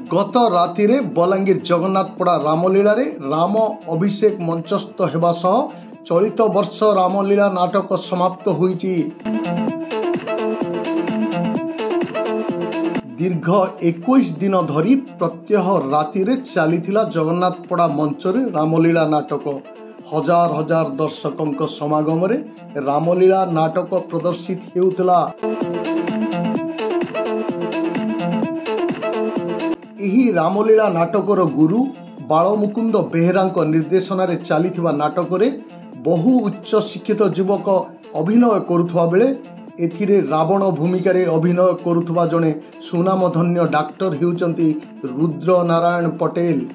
गत राति बलांगीर जगन्नाथपड़ा रामलीला राम अभिषेक मंचस्थ होगा सह चलित वर्ष रामलीला नाटक समाप्त होईची। दीर्घ 21 दिन धरी प्रत्यह राति चलीथिला जगन्नाथपड़ा मंचरे रामलीला नाटक। हजार हजार दर्शकों समागम रे रामलीला नाटक प्रदर्शित हेउतला। यही रामलीला नाटकर गुरु बालमुकुंद बेहेरा निर्देशन रे चलीथिबा नाटक रे बहु उच्च शिक्षित युवक अभिनय करुथबा बेले एथिरे रावण भूमिका रे अभिनय करुथबा जने सुनामधन्य डाक्टर हेउचंती रुद्र नारायण पटेल।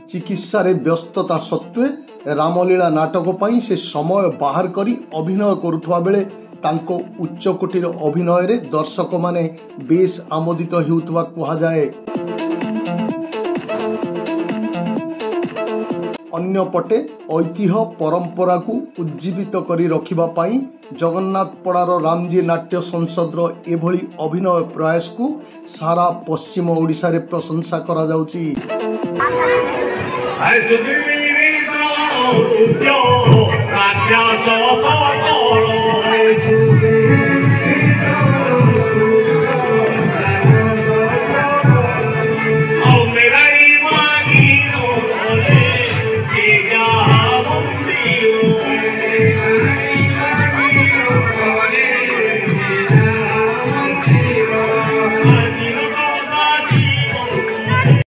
चिकित्सा रे व्यस्तता सत्वे रामलीला नाटक पई से समय बाहर करी अभिनय करुथबा बेले तांको उच्च कोटीर अभिनय रे दर्शक माने बेस आमोदित हेउतबा कहा जाए। अन्य पटे ऐतिह्य परंपरा को उज्जीवित करी रखिबा पाई जगन्नाथपड़ार रामजी नाट्य संसदर एभली अभिनय प्रयास को सारा पश्चिम ओडिशा रे प्रशंसा करा जाउची। राज्य